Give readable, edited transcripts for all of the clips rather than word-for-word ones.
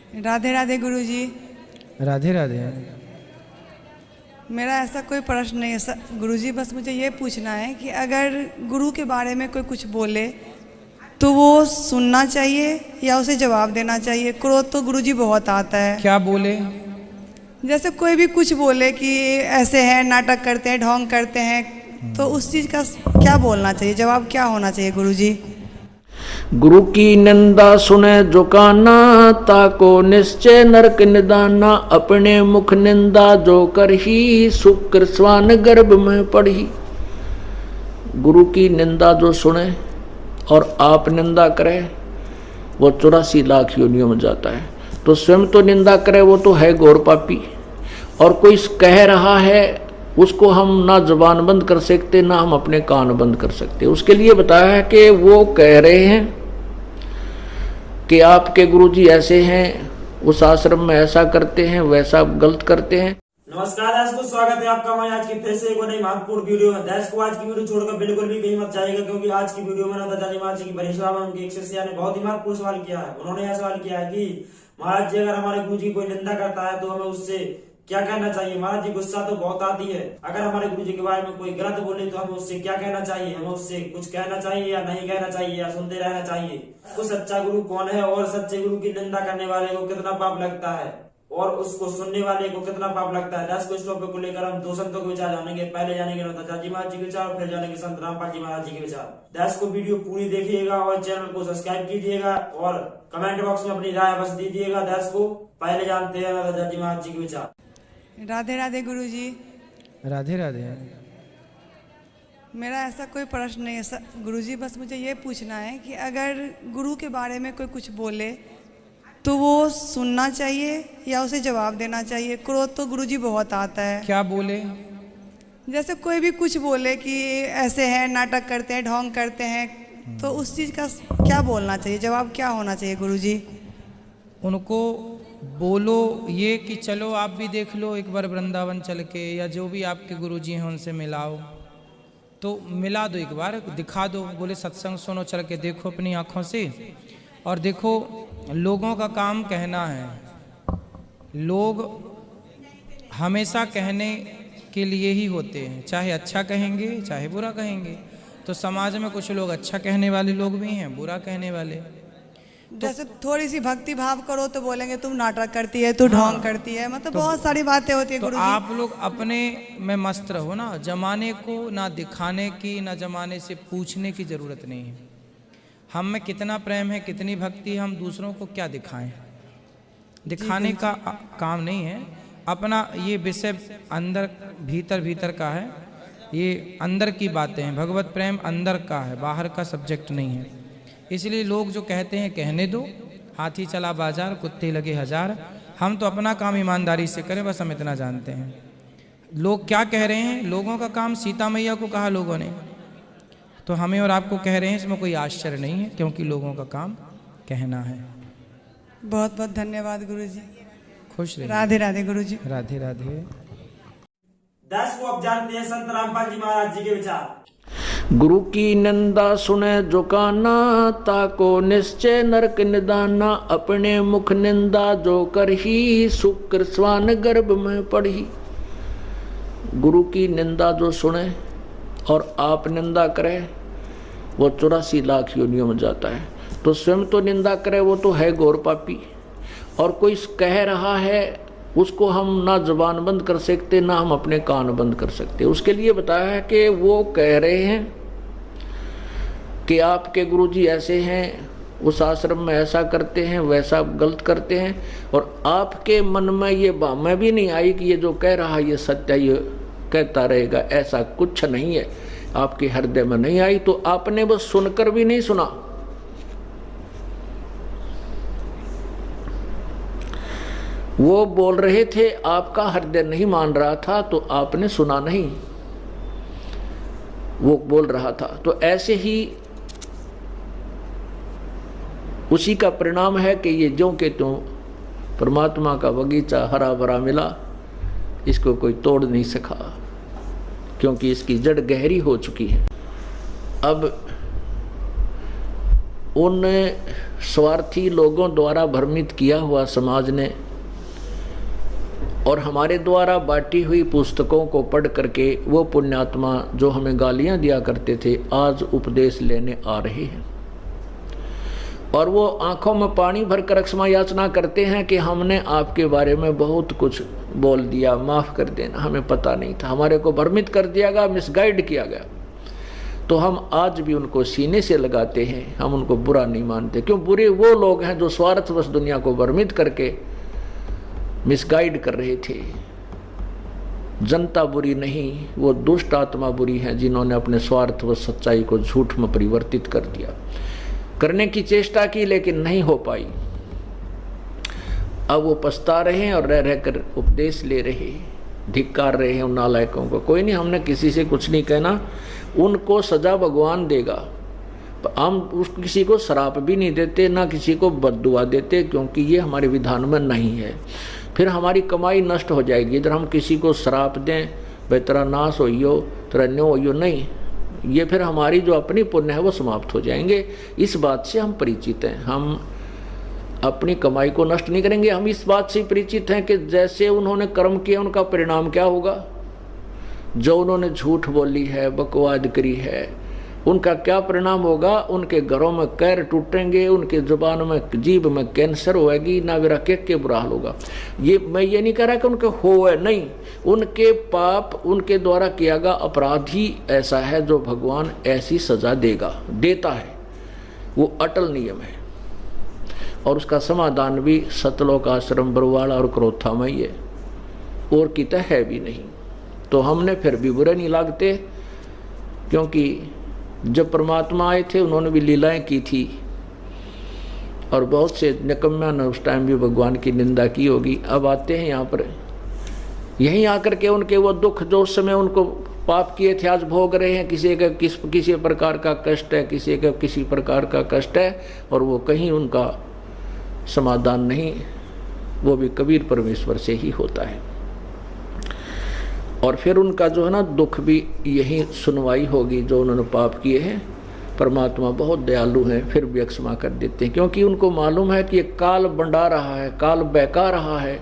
राधे राधे गुरुजी। राधे राधे। मेरा ऐसा कोई प्रश्न नहीं है गुरुजी, बस मुझे ये पूछना है कि अगर गुरु के बारे में कोई कुछ बोले तो वो सुनना चाहिए या उसे जवाब देना चाहिए? क्रोध तो गुरुजी बहुत आता है। क्या बोले? जैसे कोई भी कुछ बोले कि ऐसे हैं, नाटक करते हैं, ढोंग करते हैं, तो उस चीज़ का क्या बोलना चाहिए, जवाब क्या होना चाहिए गुरुजी? गुरु की निंदा सुने जो काना, ताको निश्चय नरक निदाना। अपने मुख निंदा जो करही, शुक्र स्वान गर्भ में पढ़ी। गुरु की निंदा जो सुने और आप निंदा करे वो 84 लाख योनियों में जाता है। तो स्वयं तो निंदा करे वो तो है घोर पापी, और कोई कह रहा है उसको हम ना जुबान बंद कर सकते ना हम अपने कान बंद कर सकते। उसके लिए बताया है कि वो कह रहे हैं कि आपके गुरुजी ऐसे हैं, उस आश्रम में ऐसा करते हैं, वैसा गलत करते हैं। नमस्कार दोस्तों, स्वागत है आपका हमारे आज की फिर से एक नई महत्वपूर्ण वीडियो में। देश को आज की वीडियो छोड़कर बिल्कुल भी कहीं मत जाएगा, क्योंकि आज की वीडियो में दादाजी महाराज जी की परिश्रम उनके एक शिष्य ने बहुत ही महत्वपूर्ण सवाल किया है। उन्होंने यह सवाल किया है कि महाराज जी, अगर हमारे गुरु जी कोई निंदा करता है तो हमें उससे क्या कहना चाहिए? महाराज जी, गुस्सा तो बहुत आती है। अगर हमारे गुरु जी के बारे में कोई गलत बोले तो हमें उससे क्या कहना चाहिए? हमें उससे कुछ कहना चाहिए या नहीं कहना चाहिए, या सुनते रहना चाहिए? तो सच्चा गुरु कौन है और सच्चे गुरु की निंदा करने वाले को कितना पाप लगता है और उसको सुनने वाले को कितना पाप लगता है? 10 इस टॉपिक को लेकर हम दो संतों के विचार जानेंगे। पहले जानेंगे दादाजी महाराज जी के विचार, फिर जानेंगे संत रामपाल जी महाराज जी के विचार। 10 को वीडियो पूरी देखिएगा और चैनल को सब्सक्राइब कीजिएगा और कमेंट बॉक्स में अपनी राय बस दीजिएगा। 10 को पहले जानते हैं दादाजी महाराज जी के विचार। राधे राधे गुरुजी। राधे राधे। मेरा ऐसा कोई प्रश्न नहीं है गुरुजी, बस मुझे ये पूछना है कि अगर गुरु के बारे में कोई कुछ बोले तो वो सुनना चाहिए या उसे जवाब देना चाहिए? क्रोध तो गुरुजी बहुत आता है। क्या बोले? जैसे कोई भी कुछ बोले कि ऐसे हैं, नाटक करते हैं, ढोंग करते हैं, तो उस चीज़ का क्या बोलना चाहिए, जवाब क्या होना चाहिए गुरुजी? उनको बोलो ये कि चलो आप भी देख लो एक बार वृंदावन चल के, या जो भी आपके गुरुजी हैं उनसे मिलाओ, तो मिला दो, एक बार दिखा दो। बोले सत्संग सुनो, चल के देखो अपनी आँखों से। और देखो, लोगों का काम कहना है, लोग हमेशा कहने के लिए ही होते हैं, चाहे अच्छा कहेंगे चाहे बुरा कहेंगे। तो समाज में कुछ लोग अच्छा कहने वाले लोग भी हैं, बुरा कहने वाले। जैसे थोड़ी सी भक्ति भाव करो तो बोलेंगे तुम नाटक करती है, तू ढोंग करती है, मतलब तो बहुत सारी बातें होती है। तो आप लोग अपने में मस्त रहो ना, जमाने को ना दिखाने की, ना जमाने से पूछने की जरूरत नहीं है। हम में कितना प्रेम है, कितनी भक्ति है, हम दूसरों को क्या दिखाएं? दिखाने का काम नहीं है। अपना ये विषय अंदर भीतर भीतर का है, ये अंदर की बातें हैं। भगवत प्रेम अंदर का है, बाहर का सब्जेक्ट नहीं है। इसलिए लोग जो कहते हैं कहने दो, हाथी चला बाजार कुत्ते लगे हजार। हम तो अपना काम ईमानदारी से करें, बस हम इतना जानते हैं। लोग क्या कह रहे हैं, लोगों का काम, सीता मैया को कहा लोगों ने, तो हमें और आपको कह रहे हैं, इसमें कोई आश्चर्य नहीं है, क्योंकि लोगों का काम कहना है। बहुत बहुत धन्यवाद गुरुजी। खुश रहिए। राधे राधे गुरुजी। राधे राधे। 10 को अब जानते हैं संत रामपाल जी महाराज जी के विचार। गुरु की निंदा सुने जो काना, ताको निश्चय नरक निदाना। अपने मुख निंदा जो करही, शुक्र स्वान गर्भ में पढ़ी। गुरु की निंदा जो सुने और आप निंदा करे वो 84 लाख योनियों में जाता है। तो स्वयं तो निंदा करे वो तो है घोर पापी, और कोई कह रहा है उसको हम ना जुबान बंद कर सकते ना हम अपने कान बंद कर सकते। उसके लिए बताया है कि वो कह रहे हैं कि आपके गुरुजी ऐसे हैं, उस आश्रम में ऐसा करते हैं, वैसा गलत करते हैं। और आपके मन में ये भावना भी नहीं आई कि ये जो कह रहा ये सत्य, ये कहता रहेगा, ऐसा कुछ नहीं है। आपके हृदय में नहीं आई तो आपने बस सुनकर भी नहीं सुना। वो बोल रहे थे, आपका हृदय नहीं मान रहा था तो आपने सुना नहीं, वो बोल रहा था। तो ऐसे ही उसी का परिणाम है कि ये ज्यों के त्यों परमात्मा का बगीचा हरा भरा मिला, इसको कोई तोड़ नहीं सका, क्योंकि इसकी जड़ गहरी हो चुकी है। अब उन स्वार्थी लोगों द्वारा भ्रमित किया हुआ समाज ने और हमारे द्वारा बांटी हुई पुस्तकों को पढ़ करके वो पुण्यात्मा जो हमें गालियां दिया करते थे आज उपदेश लेने आ रहे हैं और वो आंखों में पानी भरकर क्षमा याचना करते हैं कि हमने आपके बारे में बहुत कुछ बोल दिया, माफ़ कर देना, हमें पता नहीं था, हमारे को भ्रमित कर दिया गया, मिसगाइड किया गया। तो हम आज भी उनको सीने से लगाते हैं, हम उनको बुरा नहीं मानते। क्यों? बुरे वो लोग हैं जो स्वार्थवश दुनिया को भ्रमित करके मिसगाइड कर रहे थे। जनता बुरी नहीं, वो दुष्ट आत्मा बुरी है जिन्होंने अपने स्वार्थवश सच्चाई को झूठ में परिवर्तित कर दिया। करने की चेष्टा की लेकिन नहीं हो पाई। अब वो पछता रहे हैं और रह रहकर उपदेश ले रहे, धिक्कार रहे हैं उन नालायकों को। कोई नहीं, हमने किसी से कुछ नहीं कहना, उनको सजा भगवान देगा। हम किसी को श्राप भी नहीं देते, ना किसी को बद्दुआ देते, क्योंकि ये हमारे विधान में नहीं है। फिर हमारी कमाई नष्ट हो जाएगी। इधर हम किसी को श्राप दें, भाई तेरा नाश होइयो, तेरा न्यो होइयो, नहीं, ये फिर हमारी जो अपनी पुण्य है वो समाप्त हो जाएंगे। इस बात से हम परिचित हैं। हम अपनी कमाई को नष्ट नहीं करेंगे। हम इस बात से परिचित हैं कि जैसे उन्होंने कर्म किया उनका परिणाम क्या होगा। जो उन्होंने झूठ बोली है, बकवाद करी है, उनका क्या परिणाम होगा। उनके घरों में कैर टूटेंगे, उनके जुबान में, जीभ में कैंसर होएगी, ना मेरा के बुरा हाल होगा। ये मैं ये नहीं कह रहा कि उनके हो है, नहीं, उनके पाप, उनके द्वारा किया गया अपराध ही ऐसा है जो भगवान ऐसी सजा देता है। वो अटल नियम है और उसका समाधान भी सतलोक आश्रम बरवाड़ा और क्रोथा में ही है, और कितना है भी नहीं। तो हमने फिर भी बुरे नहीं लागते, क्योंकि जब परमात्मा आए थे उन्होंने भी लीलाएं की थी और बहुत से निकम्मा ने उस टाइम भी भगवान की निंदा की होगी। अब आते हैं यहाँ पर, यहीं आकर के उनके वो दुख जो उस समय उनको पाप किए थे आज भोग रहे हैं। किसी का किसी प्रकार का कष्ट है, किसी का किसी प्रकार का कष्ट है, और वो कहीं उनका समाधान नहीं, वो भी कबीर परमेश्वर से ही होता है। और फिर उनका जो है ना दुख भी यही सुनवाई होगी जो उन्होंने पाप किए हैं। परमात्मा बहुत दयालु है, फिर भी क्षमा कर देते हैं, क्योंकि उनको मालूम है कि ये काल बंडा रहा है, काल बहका रहा है,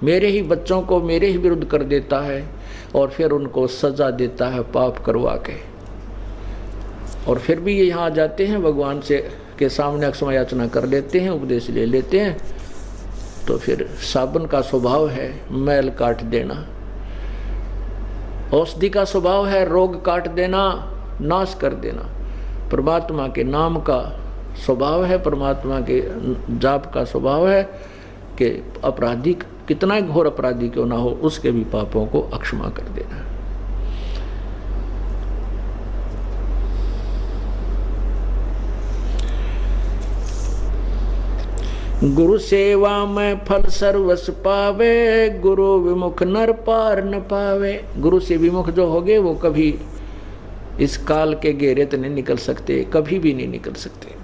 मेरे ही बच्चों को मेरे ही विरुद्ध कर देता है और फिर उनको सजा देता है पाप करवा के। और फिर भी ये यहाँ आ जाते हैं, भगवान से के सामने क्षमा याचना कर लेते हैं, उपदेश ले लेते हैं। तो फिर साबन का स्वभाव है मैल काट देना, औषधि का स्वभाव है रोग काट देना, नाश कर देना। परमात्मा के नाम का स्वभाव है, परमात्मा के जाप का स्वभाव है कि अपराधी कितना ही घोर अपराधी क्यों ना हो, उसके भी पापों को अक्षमा कर देना। गुरु सेवा में फल सर्वस पावे, गुरु विमुख नर पार न पावे। गुरु से विमुख जो होगे वो कभी इस काल के घेरे तो नहीं निकल सकते, कभी भी नहीं निकल सकते।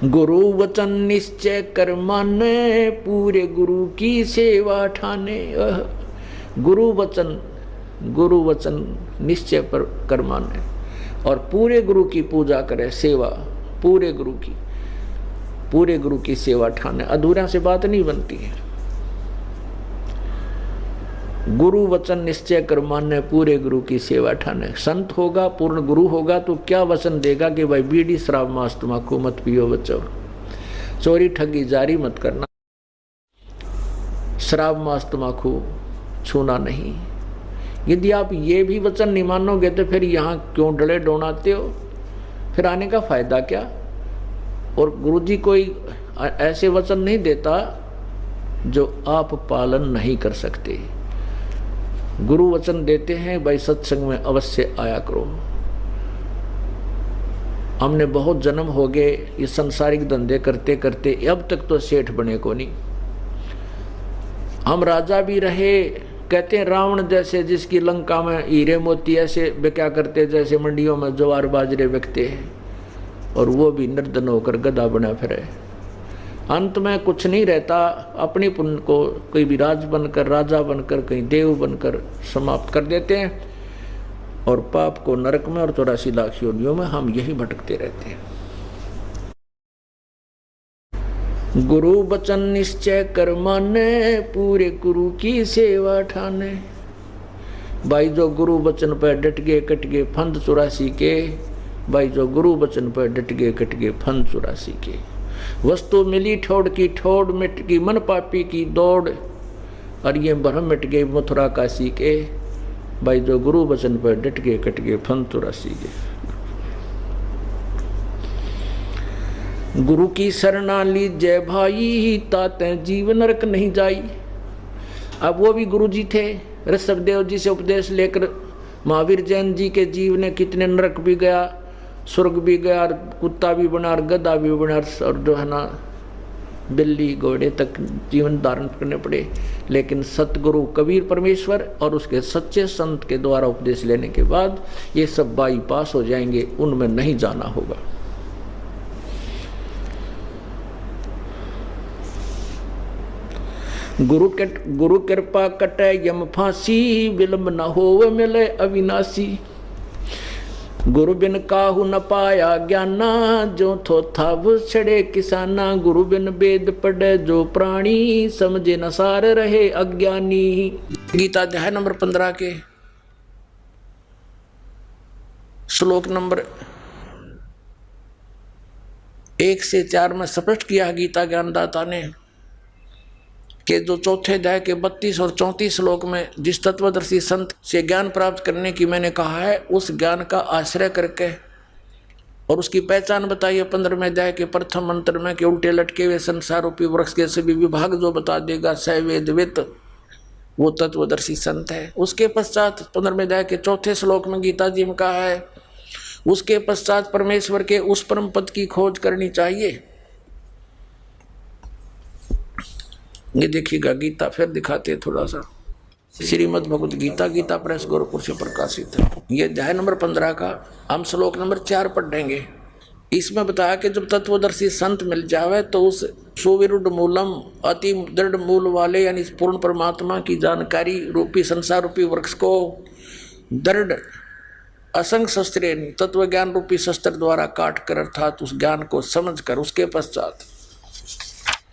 गुरु वचन निश्चय कर माने, पूरे गुरु की सेवा ठाने। गुरु वचन निश्चय पर कर माने और पूरे गुरु की पूजा करे, सेवा पूरे गुरु की सेवा ठाने। अधूरा से बात नहीं बनती है। गुरु वचन निश्चय कर माने, पूरे गुरु की सेवा ठाने। संत होगा, पूर्ण गुरु होगा तो क्या वचन देगा कि भाई बीड़ी शराब मांस तम्बाकू मत पियो बच्चों, चोरी ठगी जारी मत करना, शराब मांस तम्बाकू छूना नहीं। यदि आप ये भी वचन नहीं मानोगे तो फिर यहाँ क्यों डले डोनाते हो, फिर आने का फायदा क्या। और गुरुजी कोई ऐसे वचन नहीं देता जो आप पालन नहीं कर सकते। गुरु वचन देते हैं भाई सत्संग में अवश्य आया करो। हमने बहुत जन्म हो गए ये संसारिक धंधे करते करते, अब तक तो सेठ बने को नहीं। हम राजा भी रहे, कहते हैं रावण जैसे जिसकी लंका में हीरे मोती ऐसे क्या करते जैसे मंडियों में ज्वार बाजरे बिकते हैं, और वो भी निर्धन होकर गधा बना फिरे। अंत में कुछ नहीं रहता, अपनी पुण्य को कोई भी राजा बनकर कहीं देव बनकर समाप्त कर देते हैं, और पाप को नरक में और 84 लाख योनियों में हम यही भटकते रहते हैं। गुरु वचन निश्चय कर माने, पूरे गुरु की सेवा ठाने। भाई जो गुरु वचन पर डट गए कट गए फंद 84 के, भाई जो गुरु वचन पर डट गए कट गए फंद 84 के। वस्तु मिली ठोड़ की ठोड़, मिट गई मन पापी की दौड़, और ये भ्रम मिट गए मथुरा काशी के, भाई जो गुरु वचन पर डट गए कट गए फंद 84 के। गुरु की शरणा लीजय भाई, ताते जीव नरक नहीं जाई। अब वो भी गुरु जी थे, ऋषभदेव जी से उपदेश लेकर महावीर जैन जी के जीव ने कितने नरक भी गया, स्वर्ग भी गया, और कुत्ता भी बना, और गधा भी बना, और जो है ना बिल्ली घोड़े तक जीवन धारण करने पड़े। लेकिन सतगुरु कबीर परमेश्वर और उसके सच्चे संत के द्वारा उपदेश लेने के बाद ये सब बाईपास हो जाएंगे, उनमें नहीं जाना होगा। गुरु कृपा कटे यम फांसी, विलंब न होवे मिले अविनाशी। गुरु बिन काहू न पाया ज्ञाना, जो थो था वो छड़े किसाना। गुरु बिन वेद पढ़े जो प्राणी, समझे न सार रहे अज्ञानी। गीता अध्याय नंबर 15 के श्लोक नंबर 1 से 4 में स्पष्ट किया गीता ज्ञानदाता ने कि जो चौथे अध्याय के 32 और 34 श्लोक में जिस तत्वदर्शी संत से ज्ञान प्राप्त करने की मैंने कहा है, उस ज्ञान का आश्रय करके और उसकी पहचान बताई है 15वें अध्याय के प्रथम मंत्र में कि उल्टे लटके हुए संसार रूपी वृक्ष के सभी विभाग जो बता देगा सवेदवित, वो तत्वदर्शी संत है। उसके पश्चात 15वें अध्याय के चौथे श्लोक में गीता जी में कहा है, उसके पश्चात परमेश्वर के उस परम पद की खोज करनी चाहिए। ये देखिएगा गीता फिर दिखाते हैं थोड़ा सा। श्रीमद् भगवद गीता, गीता प्रेस गोरखपुर से प्रकाशित है। ये अध्याय नंबर 15 का हम श्लोक नंबर 4 पढ़ेंगे। इसमें बताया कि जब तत्वदर्शी संत मिल जावे तो उस सुविरुद्ध मूलम, अति दृढ़ मूल वाले यानी पूर्ण परमात्मा की जानकारी रूपी संसार रूपी वृक्ष को दृढ़ असंग शस्त्र तत्व ज्ञान रूपी शस्त्र द्वारा काट कर, अर्थात उस ज्ञान को समझ कर, उसके पश्चात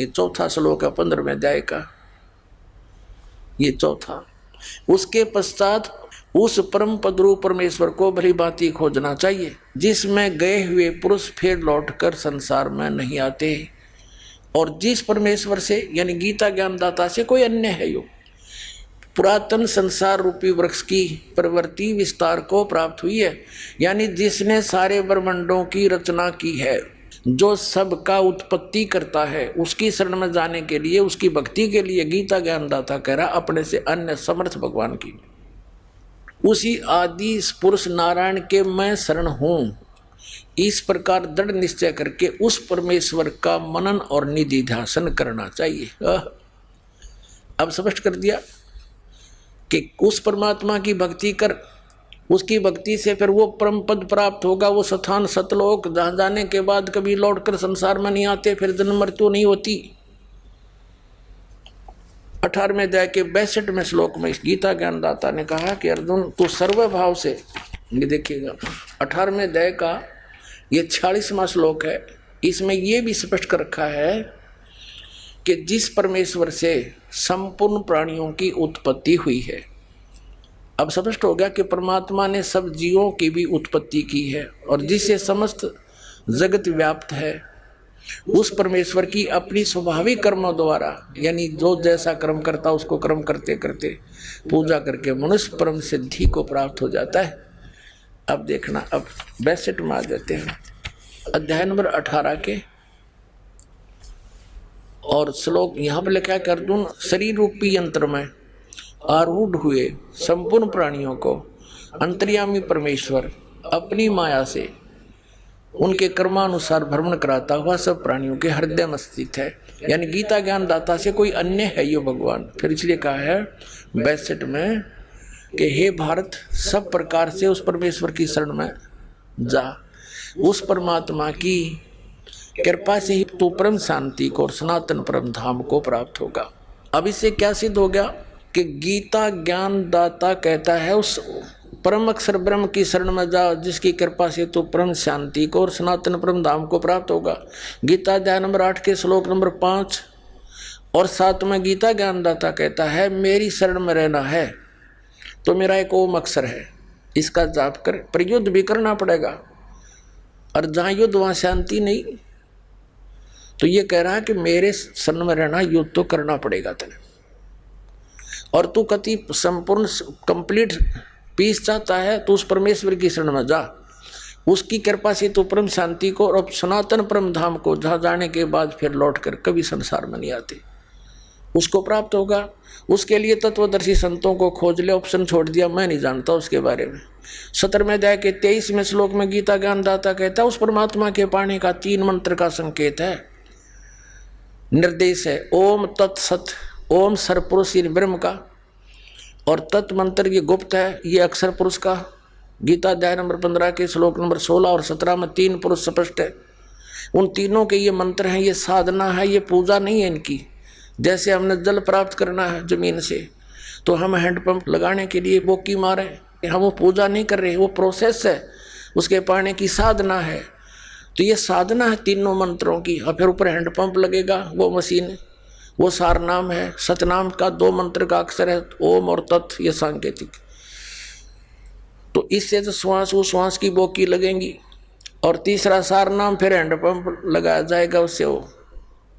ये चौथा श्लोक है 15वें अध्याय का, ये चौथा। उसके पश्चात उस परम पद रूप परमेश्वर को भली भांति खोजना चाहिए, जिसमें गए हुए पुरुष फिर लौटकर संसार में नहीं आते, और जिस परमेश्वर से यानी गीता ज्ञानदाता से कोई अन्य है यो पुरातन संसार रूपी वृक्ष की प्रवृत्ति विस्तार को प्राप्त हुई है, यानी जिसने सारे ब्रह्मांडों की रचना की है, जो सबका उत्पत्ति करता है, उसकी शरण में जाने के लिए, उसकी भक्ति के लिए गीता ज्ञानदाता कह रहा अपने से अन्य समर्थ भगवान की, उसी आदि पुरुष नारायण के मैं शरण हूँ। इस प्रकार दृढ़ निश्चय करके उस परमेश्वर का मनन और निधि ध्यान करना चाहिए। अब स्पष्ट कर दिया कि उस परमात्मा की भक्ति कर, उसकी भक्ति से फिर वो परम पद प्राप्त होगा, वो स्थान सतलोक, जहाँ जाने के बाद कभी लौटकर संसार में नहीं आते, फिर जन्म मृत्यु नहीं होती। 18वें अध्याय के 62वें श्लोक में इस गीता ज्ञानदाता ने कहा कि अर्जुन तू सर्वभाव से, ये देखिएगा 18वें अध्याय का ये 46वां श्लोक है, इसमें ये भी स्पष्ट कर रखा है कि जिस परमेश्वर से संपूर्ण प्राणियों की उत्पत्ति हुई है। अब स्पष्ट हो गया कि परमात्मा ने सब जीवों की भी उत्पत्ति की है, और जिससे समस्त जगत व्याप्त है, उस परमेश्वर की अपनी स्वाभाविक कर्मों द्वारा, यानी जो जैसा कर्म करता उसको कर्म करते करते पूजा करके मनुष्य परम सिद्धि को प्राप्त हो जाता है। अब देखना, अब 62 में आ जाते हैं अध्याय नंबर 18 के, और श्लोक यहाँ पर लिखा है कि अर्जुन शरीर रूपी यंत्र में आरूढ़ हुए संपूर्ण प्राणियों को अंतर्यामी परमेश्वर अपनी माया से उनके कर्मानुसार भ्रमण कराता हुआ सब प्राणियों के हृदय में स्थित है, यानी गीता ज्ञानदाता से कोई अन्य है यो भगवान। फिर इसलिए कहा है 62 में कि हे भारत, सब प्रकार से उस परमेश्वर की शरण में जा, उस परमात्मा की कृपा से ही तो परम शांति को और सनातन परम धाम को प्राप्त होगा। अब इससे क्या सिद्ध हो गया कि गीता ज्ञानदाता कहता है उस परम अक्षर ब्रह्म की शरण में जाओ, जिसकी कृपा से तो परम शांति को और सनातन परम धाम को प्राप्त होगा। गीता अध्याय नंबर 8 के श्लोक नंबर 5 और 7 में गीता ज्ञानदाता कहता है, मेरी शरण में रहना है तो मेरा एक ओम अक्षर है, इसका जाप कर। पर युद्ध भी करना पड़ेगा, और जहाँ युद्ध वहाँ शांति नहीं। तो ये कह रहा है कि मेरे शरण में रहना, युद्ध तो करना पड़ेगा तेने। और तू कति संपूर्ण कंप्लीट पीस चाहता है तो उस परमेश्वर की शरण में जा, उसकी कृपा से तो परम शांति को और सनातन परम धाम को, जहाँ जाने के बाद फिर लौट कर कभी संसार में नहीं आते, उसको प्राप्त होगा। उसके लिए तत्वदर्शी संतों को खोज ले। ऑप्शन छोड़ दिया, मैं नहीं जानता उसके बारे में। 17वें अध्याय के 23वें श्लोक में गीता ज्ञानदाता कहता है, उस परमात्मा के पाने का 3 मंत्र का संकेत है, निर्देश है। ओम तत्सत, ओम सरपुरुष ब्रह्म का, और तत् मंत्र ये गुप्त है, ये अक्षर पुरुष का। गीता अध्याय नंबर 15 के श्लोक नंबर 16 और 17 में 3 पुरुष स्पष्ट है। उन तीनों के ये मंत्र हैं, ये साधना है, ये पूजा नहीं है इनकी। जैसे हमने जल प्राप्त करना है जमीन से, तो हम हैंडपंप लगाने के लिए बोकी मारे, हम वो पूजा नहीं कर रहे, वो प्रोसेस है, उसके पाने की साधना है। तो ये साधना है तीनों मंत्रों की। और फिर ऊपर हैंडपंप लगेगा, वो मशीन, वो सार नाम है। सतनाम का 2 मंत्र का अक्षर है, ओम और तत्, ये सांकेतिक। तो इससे तो श्वास, वो श्वास की बोकी लगेंगी, और तीसरा सार नाम, फिर हैंडपंप लगाया जाएगा, उससे वो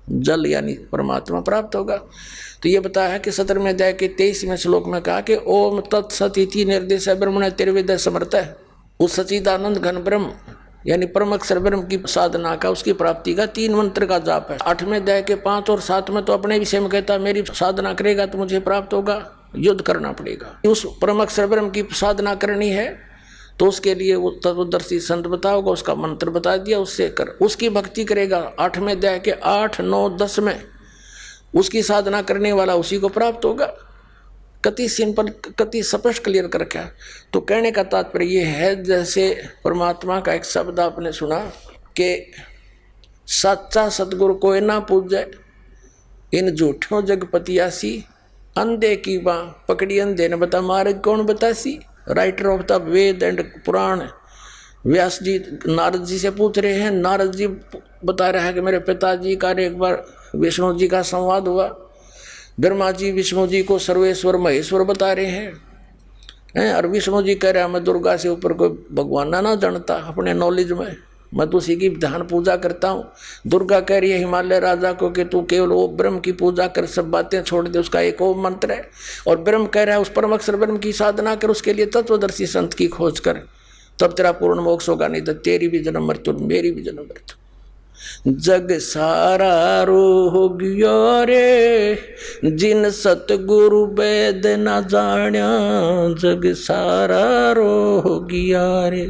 जल यानी परमात्मा प्राप्त होगा। तो ये बताया है कि 17वें अध्याय के 23वें श्लोक में कहा कि ओम तत्सत इति निर्देश ब्रह्मण त्रिविध समर्थ है। उस सच्चिदानंद घन ब्रह्म यानी परम अक्षर ब्रह्म की साधना का, उसकी प्राप्ति का 3 मंत्र का जाप है। 8वें अध्याय के 5 और 7 में तो अपने विषय में कहता है, मेरी साधना करेगा तो मुझे प्राप्त होगा, युद्ध करना पड़ेगा। उस परम अक्षर ब्रह्म की साधना करनी है तो उसके लिए वो तत्वदर्शी संत बताओगा, उसका मंत्र बता दिया, उससे कर, उसकी भक्ति करेगा। 8वें अध्याय के 8, 9, 10 में उसकी साधना करने वाला उसी को प्राप्त होगा। कति सिंपल, कति स्पष्ट क्लियर कर रखा। तो कहने का तात्पर्य ये है, जैसे परमात्मा का एक शब्द आपने सुना कि सच्चा सतगुरु कोई ना पूजे, इन झूठों जगपतियासी, अंधे की बाँ पकड़ी अंधे ने बता मार्ग कौन बतासी। Writer of the Veda and Purana Vyas ji Narad ji से पूछ रहे हैं। नारद जी बता रहा है कि मेरे पिताजी का एक बार विष्णु जी का संवाद हुआ। ब्रह्मा जी विष्णु जी को सर्वेश्वर महेश्वर बता रहे हैं, और विष्णु जी कह रहे हैं मैं दुर्गा से ऊपर कोई भगवान ना जानता अपने नॉलेज में, मैं तो उसी की ध्यान पूजा करता हूँ। दुर्गा कह रही है हिमालय राजा को कि तू केवल वो ब्रह्म की पूजा कर, सब बातें छोड़ दे, उसका एक ओम मंत्र है। और ब्रह्म कह रहा है उस परम अक्षर ब्रह्म की साधना कर, उसके लिए तत्वदर्शी संत की खोज कर, तब तेरा पूर्ण मोक्ष होगा, नहीं तो तेरी भी जन्म मृत्यु मेरी भी जन्म मृत्यु। जग सारा रो गया रे, जिन सतगुरु वेद न जाण्या, जग सारा रो गया रे।